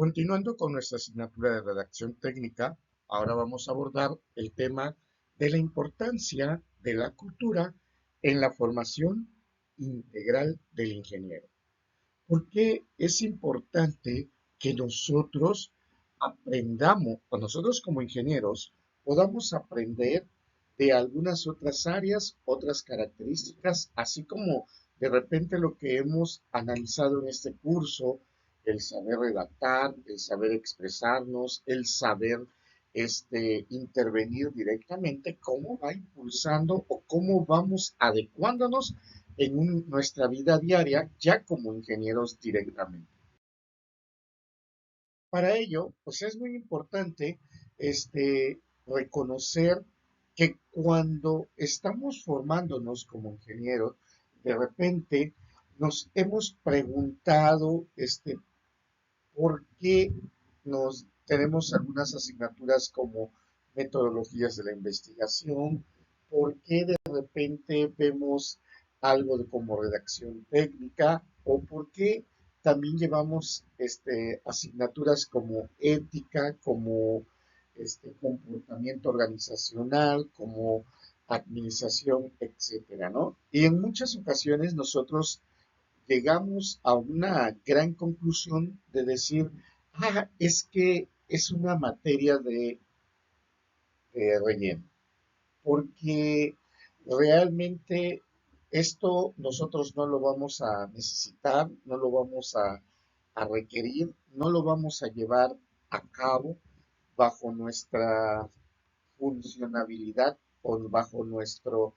Continuando con nuestra asignatura de redacción técnica, ahora vamos a abordar el tema de la importancia de la cultura en la formación integral del ingeniero. ¿Por qué es importante que nosotros aprendamos, o nosotros como ingenieros, podamos aprender de algunas otras áreas, otras características, así como de repente lo que hemos analizado en este curso, el saber redactar, el saber expresarnos, el saber intervenir directamente, cómo va impulsando o cómo vamos adecuándonos en nuestra vida diaria ya como ingenieros directamente. Para ello, pues es muy importante reconocer que cuando estamos formándonos como ingenieros, de repente nos hemos preguntado por qué nos tenemos algunas asignaturas como metodologías de la investigación, por qué de repente vemos algo de como redacción técnica o por qué también llevamos asignaturas como ética, como comportamiento organizacional, como administración, etcétera, ¿no? Y en muchas ocasiones nosotros llegamos a una gran conclusión de decir, es que es una materia de relleno, porque realmente esto nosotros no lo vamos a necesitar, no lo vamos a requerir, no lo vamos a llevar a cabo bajo nuestra funcionabilidad o bajo nuestro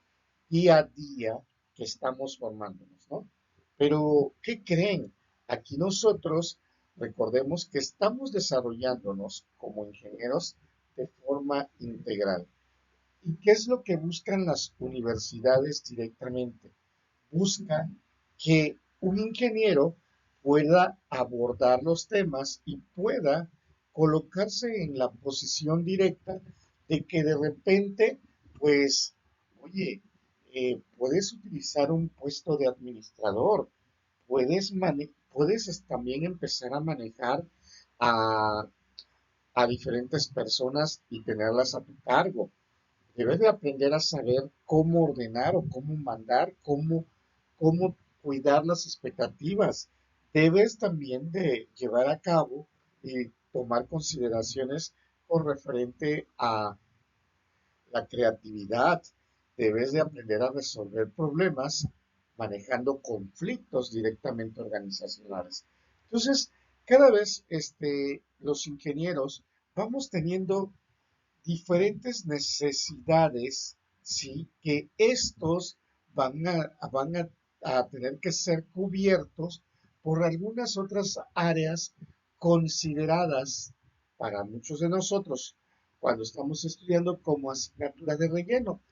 día a día que estamos formándonos, ¿no? Pero, ¿qué creen? Aquí nosotros recordemos que estamos desarrollándonos como ingenieros de forma integral. ¿Y qué es lo que buscan las universidades directamente? Buscan que un ingeniero pueda abordar los temas y pueda colocarse en la posición directa de que de repente, pues, oye, puedes utilizar un puesto de administrador, puedes también empezar a manejar a, a diferentes personas y tenerlas a tu cargo. Debes de aprender a saber cómo ordenar o cómo mandar, cómo cuidar las expectativas. Debes también de llevar a cabo y tomar consideraciones con referente a la creatividad. Debes de aprender a resolver problemas manejando conflictos directamente organizacionales. Entonces, cada vez los ingenieros vamos teniendo diferentes necesidades, ¿sí? Que estos van a tener que ser cubiertos por algunas otras áreas consideradas para muchos de nosotros cuando estamos estudiando como asignatura de relleno.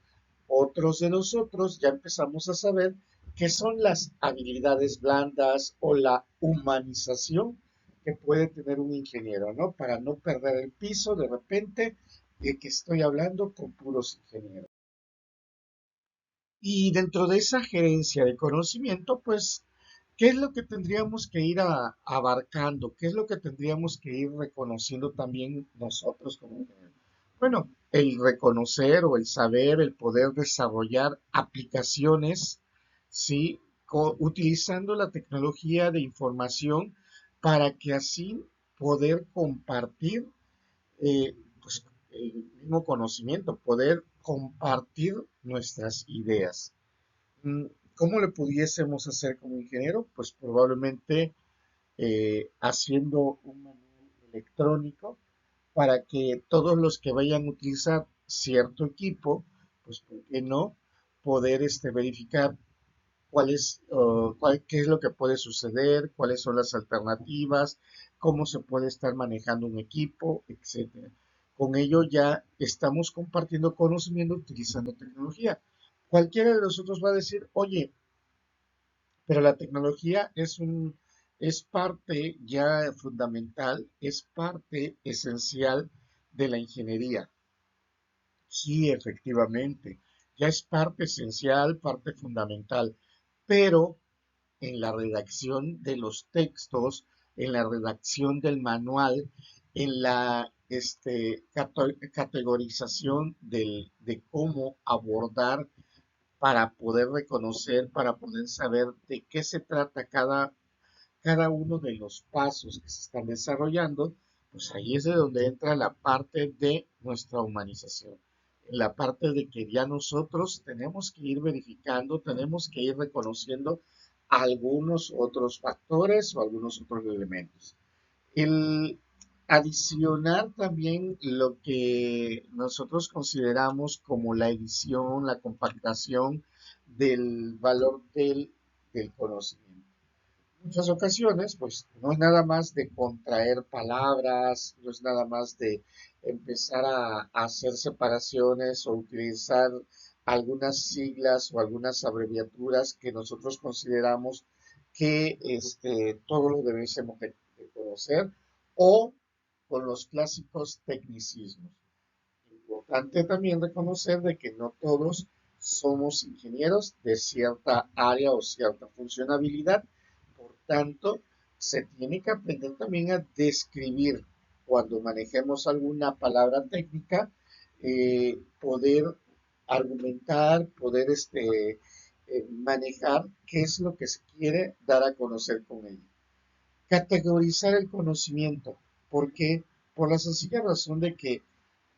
Otros de nosotros ya empezamos a saber qué son las habilidades blandas o la humanización que puede tener un ingeniero, ¿no? Para no perder el piso de repente de que estoy hablando con puros ingenieros. Y dentro de esa gerencia de conocimiento, pues, ¿qué es lo que tendríamos que ir abarcando? ¿Qué es lo que tendríamos que ir reconociendo también nosotros como ingenieros? Bueno, el reconocer o el saber, el poder desarrollar aplicaciones, ¿sí? Utilizando la tecnología de información para que así poder compartir pues, el mismo conocimiento, poder compartir nuestras ideas. ¿Cómo le pudiésemos hacer como ingeniero? Pues probablemente haciendo un menú electrónico para que todos los que vayan a utilizar cierto equipo, pues ¿por qué no? Poder verificar qué es lo que puede suceder, cuáles son las alternativas, cómo se puede estar manejando un equipo, etcétera. Con ello ya estamos compartiendo conocimiento utilizando tecnología. Cualquiera de nosotros va a decir, oye, pero la tecnología es parte ya fundamental, es parte esencial de la ingeniería. Sí, efectivamente, ya es parte esencial, parte fundamental, pero en la redacción de los textos, en la redacción del manual, en la categorización de cómo abordar para poder reconocer, para poder saber de qué se trata cada uno de los pasos que se están desarrollando, pues ahí es de donde entra la parte de nuestra humanización, la parte de que ya nosotros tenemos que ir verificando, tenemos que ir reconociendo algunos otros factores o algunos otros elementos. El adicionar también lo que nosotros consideramos como la edición, la compactación del valor del conocimiento. Muchas ocasiones, pues no es nada más de contraer palabras, no es nada más de empezar a hacer separaciones o utilizar algunas siglas o algunas abreviaturas que nosotros consideramos que todos lo debemos de conocer o con los clásicos tecnicismos. Importante también reconocer de que no todos somos ingenieros de cierta área o cierta funcionalidad. Por tanto, se tiene que aprender también a describir cuando manejemos alguna palabra técnica, poder argumentar, poder manejar qué es lo que se quiere dar a conocer con ella. Categorizar el conocimiento. ¿Por qué? Por la sencilla razón de que,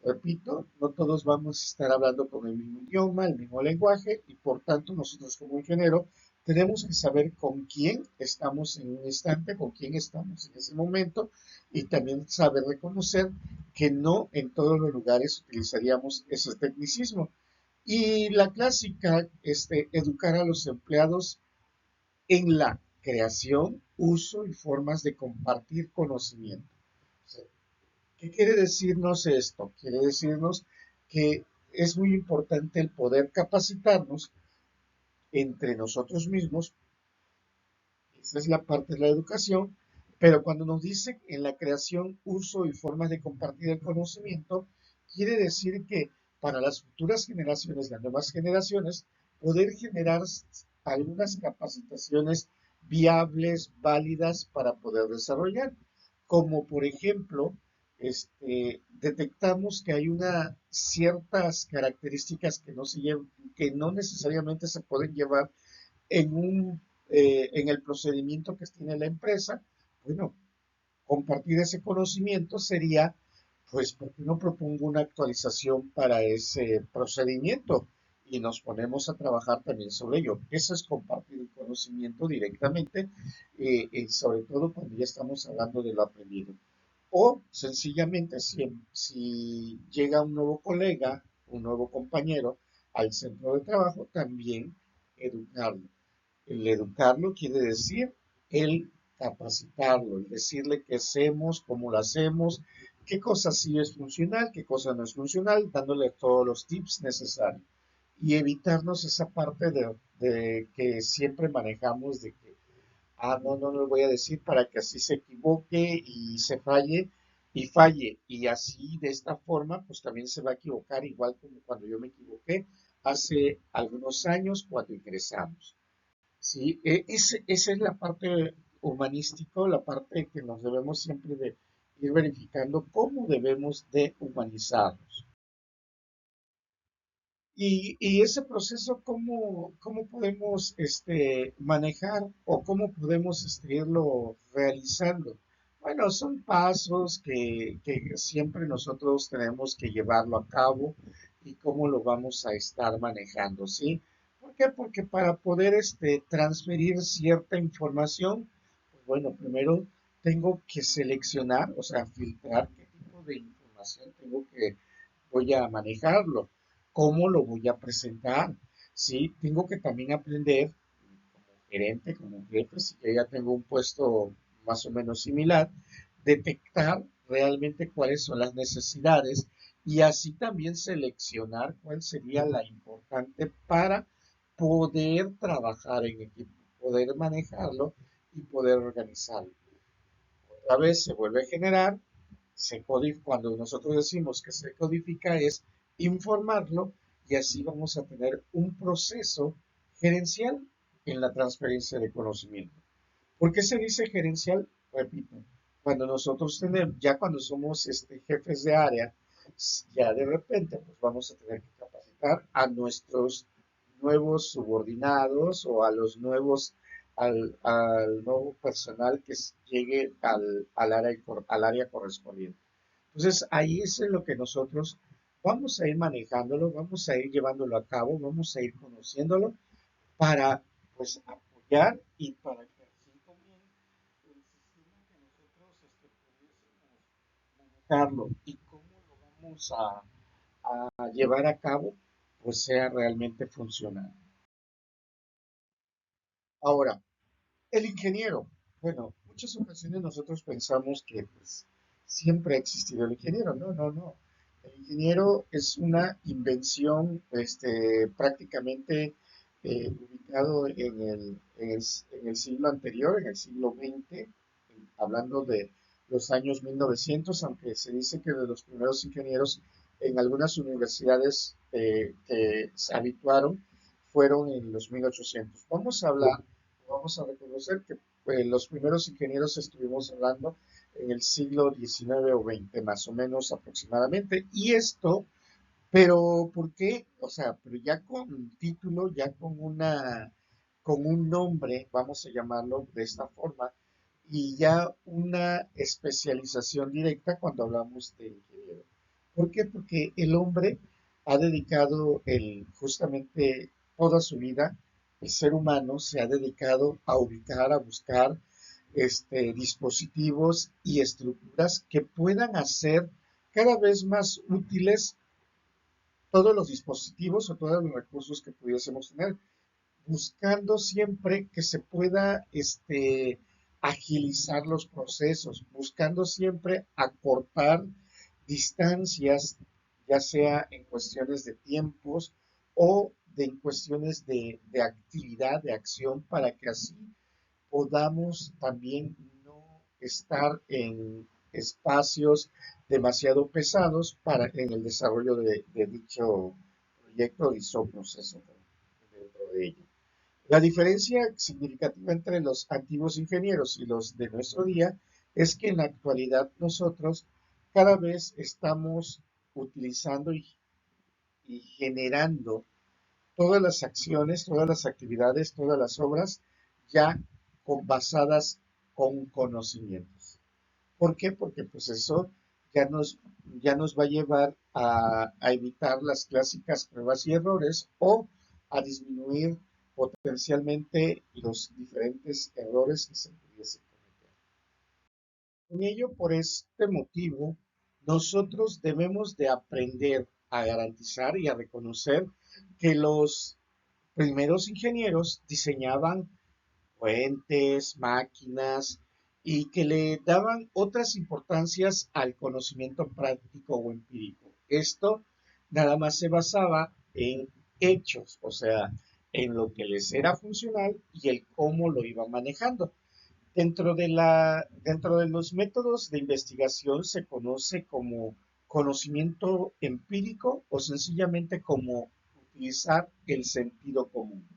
repito, no todos vamos a estar hablando con el mismo idioma, el mismo lenguaje, y por tanto nosotros como ingeniero tenemos que saber con quién estamos en un instante, con quién estamos en ese momento, y también saber reconocer que no en todos los lugares utilizaríamos ese tecnicismo. Y la clásica, educar a los empleados en la creación, uso y formas de compartir conocimiento. O sea, ¿qué quiere decirnos esto? Quiere decirnos que es muy importante el poder capacitarnos entre nosotros mismos. Esa es la parte de la educación, pero cuando nos dice en la creación, uso y formas de compartir el conocimiento, quiere decir que para las futuras generaciones, las nuevas generaciones, poder generar algunas capacitaciones viables, válidas para poder desarrollar, como por ejemplo, detectamos que hay ciertas características que no necesariamente se pueden llevar en el procedimiento que tiene la empresa. Bueno, compartir ese conocimiento sería, pues, ¿por qué no propongo una actualización para ese procedimiento? Y nos ponemos a trabajar también sobre ello. Eso es compartir el conocimiento directamente, sobre todo cuando ya estamos hablando de lo aprendido. O sencillamente, si llega un nuevo colega, un nuevo compañero al centro de trabajo, también educarlo. El educarlo quiere decir el capacitarlo, el decirle qué hacemos, cómo lo hacemos, qué cosa sí es funcional, qué cosa no es funcional, dándole todos los tips necesarios. Y evitarnos esa parte de que siempre manejamos de que, no, no lo voy a decir para que así se equivoque y se falle y falle. Y así, de esta forma, pues también se va a equivocar, igual como cuando yo me equivoqué hace algunos años cuando ingresamos. Sí, esa es la parte humanística, la parte que nos debemos siempre de ir verificando cómo debemos de humanizarnos. Y ese proceso, ¿cómo podemos manejar o cómo podemos irlo realizando? Bueno, son pasos que siempre nosotros tenemos que llevarlo a cabo y cómo lo vamos a estar manejando, ¿sí? ¿Por qué? Porque para poder transferir cierta información, pues bueno, primero tengo que seleccionar, o sea, filtrar qué tipo de información voy a manejarlo, cómo lo voy a presentar. Sí, tengo que también aprender como gerente, como jefe, si yo ya tengo un puesto más o menos similar, detectar realmente cuáles son las necesidades y así también seleccionar cuál sería la importante para poder trabajar en equipo, poder manejarlo y poder organizarlo. Otra vez se vuelve a generar, cuando nosotros decimos que se codifica es informarlo y así vamos a tener un proceso gerencial en la transferencia de conocimiento. ¿Por qué se dice gerencial? repito, cuando nosotros tenemos, ya cuando somos jefes de área, ya de repente pues vamos a tener que capacitar a nuestros nuevos subordinados o a los nuevos, al nuevo personal que llegue al área correspondiente. Entonces, ahí es en lo que nosotros vamos a ir manejándolo, vamos a ir llevándolo a cabo, vamos a ir conociéndolo para, pues, apoyar y para que así también el sistema que nosotros pudiésemos manejarlo y cómo lo vamos a llevar a cabo, pues sea realmente funcional. Ahora, el ingeniero. Bueno, muchas ocasiones nosotros pensamos que pues, siempre ha existido el ingeniero. No, no, no. El ingeniero es una invención prácticamente ubicado en el siglo anterior, en el siglo XX, hablando de los años 1900, aunque se dice que de los primeros ingenieros en algunas universidades que se habituaron fueron en los 1800. Vamos a reconocer que los primeros ingenieros estuvimos hablando en el siglo XIX o XX, más o menos aproximadamente. Y esto, pero ¿por qué? O sea, pero ya con un título, ya con un nombre, vamos a llamarlo de esta forma, y ya una especialización directa cuando hablamos de ingeniero. ¿Por qué? Porque el hombre ha dedicado justamente toda su vida, el ser humano se ha dedicado a ubicar, a buscar dispositivos y estructuras que puedan hacer cada vez más útiles todos los dispositivos o todos los recursos que pudiésemos tener, buscando siempre que se pueda agilizar los procesos, buscando siempre acortar distancias, ya sea en cuestiones de tiempos o en cuestiones de actividad, de acción, para que así podamos también no estar en espacios demasiado pesados en el desarrollo de dicho proyecto, de dicho proceso dentro de ello. La diferencia significativa entre los antiguos ingenieros y los de nuestro día es que en la actualidad nosotros cada vez estamos utilizando y generando todas las acciones, todas las actividades, todas las obras ya basadas con conocimientos. ¿Por qué? Porque pues eso ya nos, ya nos va a llevar a evitar las clásicas pruebas y errores o a disminuir potencialmente los diferentes errores que se pudiesen cometer. Con ello, por este motivo, nosotros debemos de aprender a garantizar y a reconocer que los primeros ingenieros diseñaban puentes, máquinas y que le daban otras importancias al conocimiento práctico o empírico. Esto nada más se basaba en hechos, o sea, en lo que les era funcional y el cómo lo iban manejando. Dentro de los métodos de investigación se conoce como conocimiento empírico o sencillamente como utilizar el sentido común.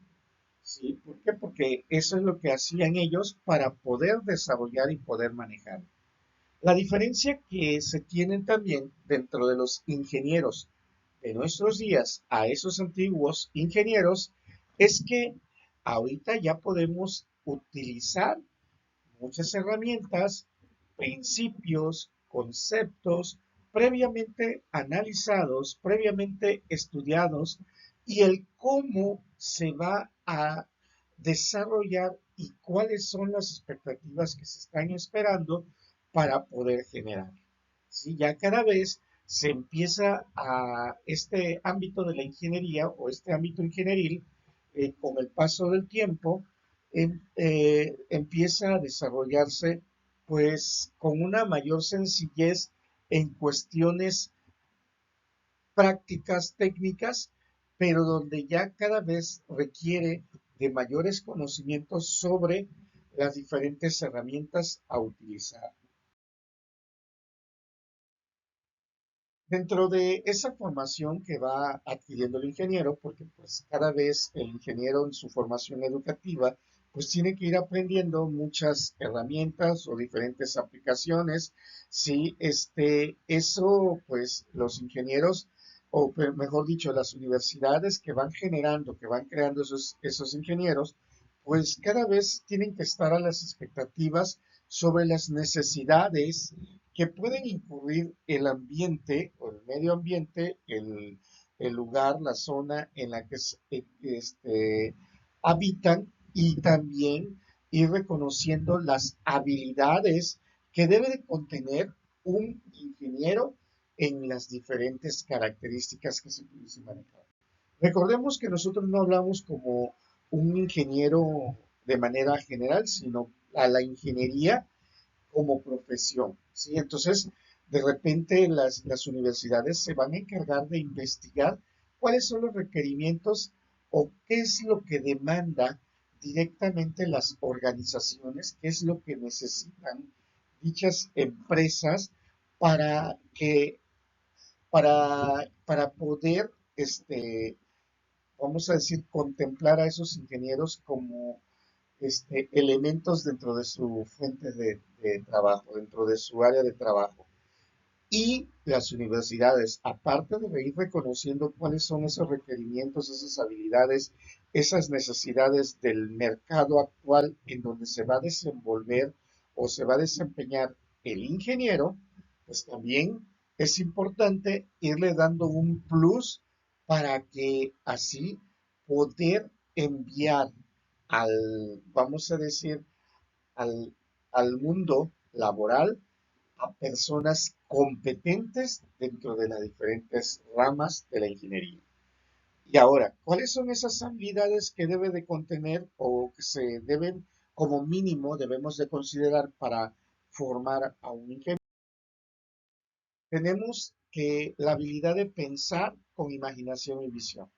¿Sí? ¿Por qué? Porque eso es lo que hacían ellos para poder desarrollar y poder manejar. La diferencia que se tienen también dentro de los ingenieros de nuestros días a esos antiguos ingenieros es que ahorita ya podemos utilizar muchas herramientas, principios, conceptos previamente analizados, previamente estudiados y el cómo se va a desarrollar y cuáles son las expectativas que se están esperando para poder generar. ¿Sí? Ya cada vez se empieza a este ámbito de la ingeniería o este ámbito ingenieril, con el paso del tiempo, empieza a desarrollarse pues con una mayor sencillez en cuestiones prácticas, técnicas, pero donde ya cada vez requiere de mayores conocimientos sobre las diferentes herramientas a utilizar. Dentro de esa formación que va adquiriendo el ingeniero, porque pues cada vez el ingeniero en su formación educativa pues tiene que ir aprendiendo muchas herramientas o diferentes aplicaciones. Sí, eso, pues los ingenieros, o mejor dicho, las universidades que van generando, que van creando esos ingenieros, pues cada vez tienen que estar a las expectativas sobre las necesidades que pueden incurrir el ambiente o el medio ambiente, el lugar, la zona en la que habitan, y también ir reconociendo las habilidades que debe de contener un ingeniero en las diferentes características que se pudiesen manejar. Recordemos que nosotros no hablamos como un ingeniero de manera general, sino a la ingeniería como profesión, ¿sí? Entonces, de repente las universidades se van a encargar de investigar cuáles son los requerimientos o qué es lo que demanda directamente las organizaciones, qué es lo que necesitan dichas empresas para que, para poder, vamos a decir, contemplar a esos ingenieros como elementos dentro de su fuente de trabajo, dentro de su área de trabajo. Y las universidades, aparte de ir reconociendo cuáles son esos requerimientos, esas habilidades, esas necesidades del mercado actual en donde se va a desenvolver o se va a desempeñar el ingeniero, pues también es importante irle dando un plus para que así poder enviar vamos a decir, al, al mundo laboral a personas competentes dentro de las diferentes ramas de la ingeniería. Y ahora, ¿cuáles son esas habilidades que debe de contener o que se deben, como mínimo, debemos de considerar para formar a un ingeniero? Tenemos que la habilidad de pensar con imaginación y visión.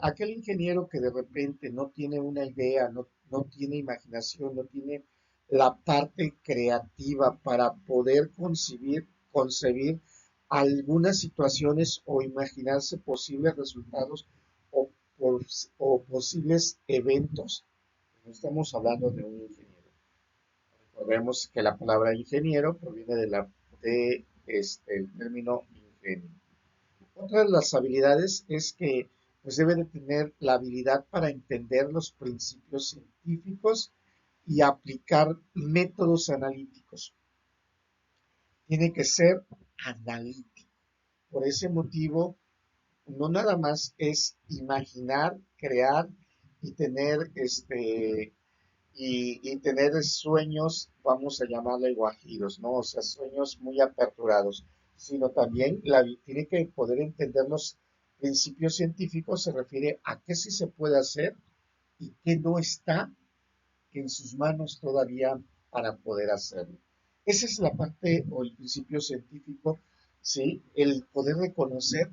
Aquel ingeniero que de repente no tiene una idea, no tiene imaginación, no tiene la parte creativa para poder concebir algunas situaciones o imaginarse posibles resultados o, o posibles eventos. No estamos hablando de un ingeniero. Recordemos que la palabra ingeniero proviene el término ingenio. Otra de las habilidades es que pues debe de tener la habilidad para entender los principios científicos y aplicar métodos analíticos. Tiene que ser analítico. Por ese motivo, no nada más es imaginar, crear y tener y tener sueños, vamos a llamarle guajiros, ¿no? O sea, sueños muy aperturados, sino también tiene que poder entender los principios científicos, se refiere a qué sí se puede hacer y qué no está en sus manos todavía para poder hacerlo. Esa es la parte o el principio científico, ¿sí? El poder reconocer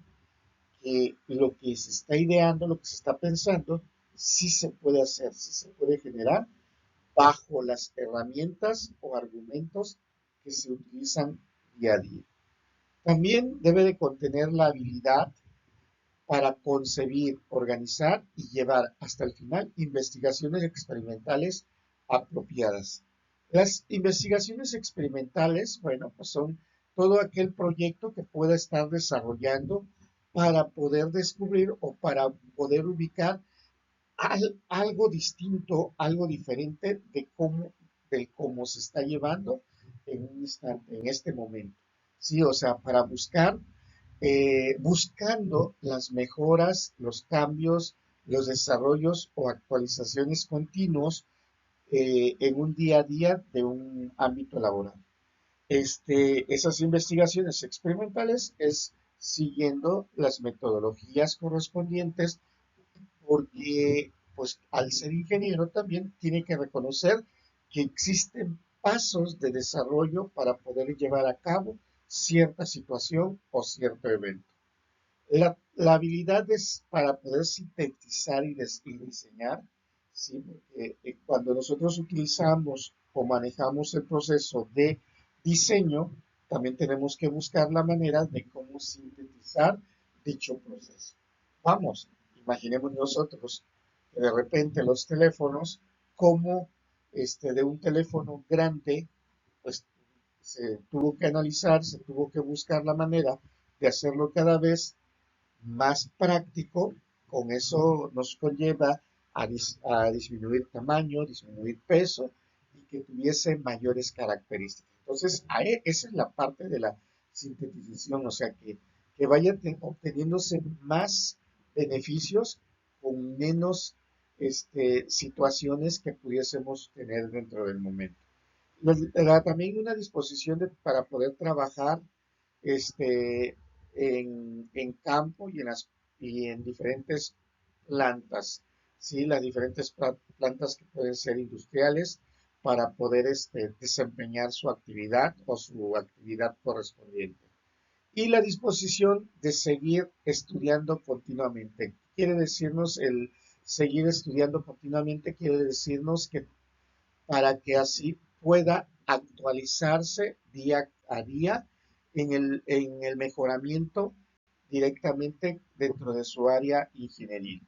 que lo que se está ideando, lo que se está pensando, sí se puede hacer, sí se puede generar bajo las herramientas o argumentos que se utilizan día a día. También debe de contener la habilidad para concebir, organizar y llevar hasta el final investigaciones experimentales apropiadas. Las investigaciones experimentales, bueno, pues son todo aquel proyecto que pueda estar desarrollando para poder descubrir o para poder ubicar algo distinto, algo diferente de cómo se está llevando en un instante, en este momento. Sí, o sea, para buscando las mejoras, los cambios, los desarrollos o actualizaciones continuos en un día a día de un ámbito laboral. Esas investigaciones experimentales es siguiendo las metodologías correspondientes porque pues al ser ingeniero también tiene que reconocer que existen pasos de desarrollo para poder llevar a cabo cierta situación o cierto evento. La habilidad es para poder sintetizar y diseñar, ¿sí? Porque cuando nosotros utilizamos o manejamos el proceso de diseño, también tenemos que buscar la manera de cómo sintetizar dicho proceso. Vamos, imaginemos nosotros que de repente los teléfonos cómo de un teléfono grande, pues se tuvo que analizar, se tuvo que buscar la manera de hacerlo cada vez más práctico. Con eso nos conlleva a disminuir tamaño, disminuir peso y que tuviese mayores características. Entonces, esa es la parte de la sintetización, o sea, que vaya obteniéndose más beneficios con menos situaciones que pudiésemos tener dentro del momento. También una disposición para poder trabajar en campo y en diferentes plantas, ¿sí? Las diferentes plantas que pueden ser industriales para poder desempeñar su actividad o su actividad correspondiente. Y la disposición de seguir estudiando continuamente. Quiere decirnos el seguir estudiando continuamente, quiere decirnos que para que así pueda actualizarse día a día en el mejoramiento directamente dentro de su área ingenieril.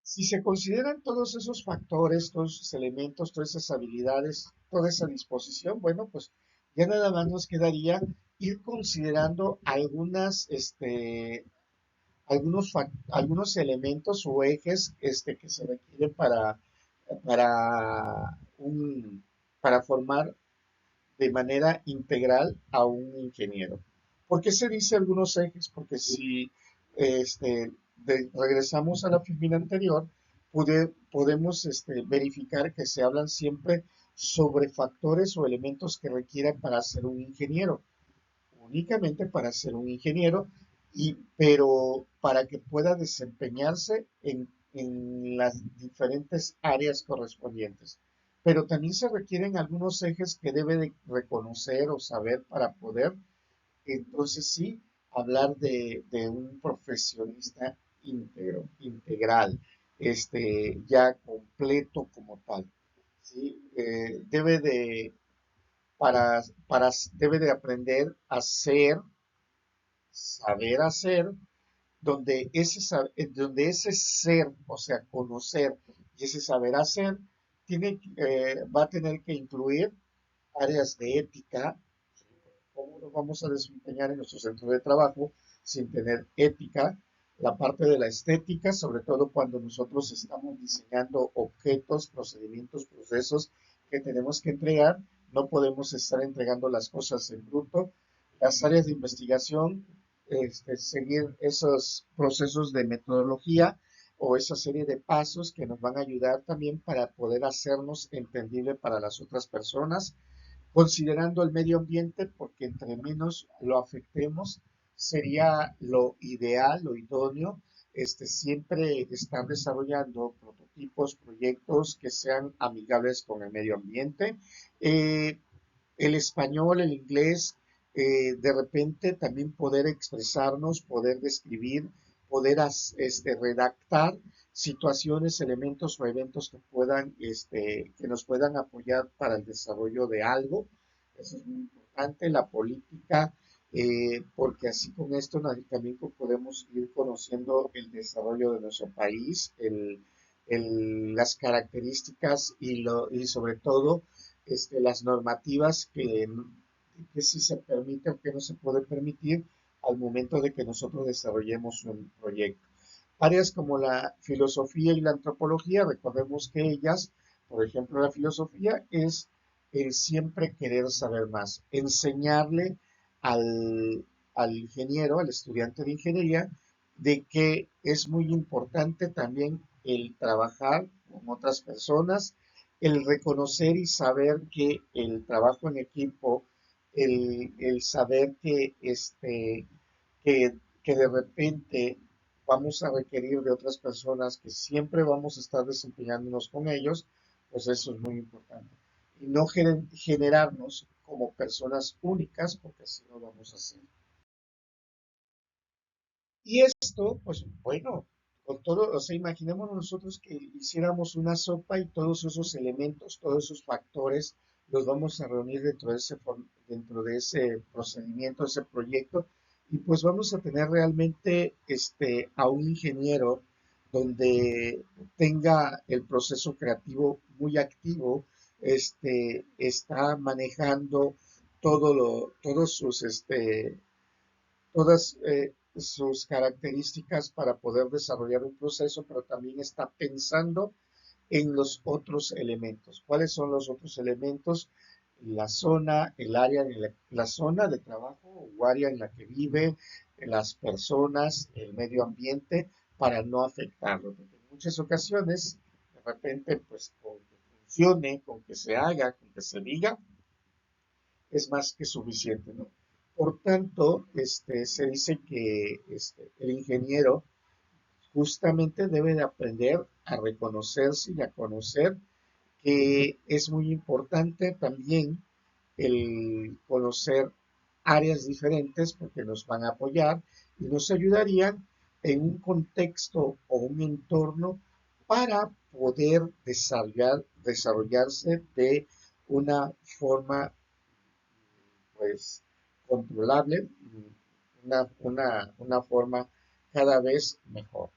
Si se consideran todos esos factores, todos esos elementos, todas esas habilidades, toda esa disposición, bueno, pues ya nada más nos quedaría ir considerando algunos elementos o ejes que se requieren para, un, para formar de manera integral a un ingeniero. ¿Por qué se dice algunos ejes? Porque si regresamos a la figura anterior, podemos verificar que se hablan siempre sobre factores o elementos que requieran para ser un ingeniero, únicamente para ser un ingeniero, pero para que pueda desempeñarse en las diferentes áreas correspondientes. Pero también se requieren algunos ejes que debe de reconocer o saber para poder, entonces sí, hablar de un profesionista integral, ya completo como tal. ¿Sí? Para, debe de aprender a ser, saber hacer, donde ese ser, o sea, conocer y ese saber hacer, va a tener que incluir áreas de ética. ¿Cómo nos vamos a desempeñar en nuestro centro de trabajo sin tener ética? La parte de la estética, sobre todo cuando nosotros estamos diseñando objetos, procedimientos, procesos que tenemos que entregar, no podemos estar entregando las cosas en bruto. Las áreas de investigación, seguir esos procesos de metodología o esa serie de pasos que nos van a ayudar también para poder hacernos entendible para las otras personas, considerando el medio ambiente, porque entre menos lo afectemos, sería lo ideal, lo idóneo, siempre estar desarrollando prototipos, proyectos que sean amigables con el medio ambiente. Eh, el español, el inglés, de repente también poder expresarnos, poder describir, poder redactar situaciones, elementos o eventos que nos puedan apoyar para el desarrollo de algo. Eso es muy importante. La política, porque así con esto también podemos ir conociendo el desarrollo de nuestro país, las características y sobre todo las normativas que sí se permite o que no se puede permitir al momento de que nosotros desarrollemos un proyecto. Áreas como la filosofía y la antropología, recordemos que ellas, por ejemplo, la filosofía es el siempre querer saber más, enseñarle al, al ingeniero, al estudiante de ingeniería, de que es muy importante también el trabajar con otras personas, el reconocer y saber que el trabajo en equipo, el saber que, que de repente vamos a requerir de otras personas que siempre vamos a estar desempeñándonos con ellos, pues eso es muy importante. Y no generarnos como personas únicas, porque así no vamos a hacer. Y esto, pues bueno, con todo, o sea, imaginémonos nosotros que hiciéramos una sopa y todos esos elementos, todos esos factores, los vamos a reunir dentro de ese procedimiento, ese proyecto, y pues vamos a tener realmente a un ingeniero donde tenga el proceso creativo muy activo, está manejando todos sus, todas sus características para poder desarrollar un proceso, pero también está pensando en los otros elementos. ¿Cuáles son los otros elementos? La zona, el área, la zona de trabajo o área en la que vive, las personas, el medio ambiente, para no afectarlo. Porque en muchas ocasiones, de repente, pues con que funcione, con que se haga, con que se diga, es más que suficiente, ¿no? Por tanto, se dice que el ingeniero justamente debe de aprender a reconocerse y a conocer que es muy importante también el conocer áreas diferentes porque nos van a apoyar y nos ayudarían en un contexto o un entorno para poder desarrollarse de una forma pues controlable, una forma cada vez mejor.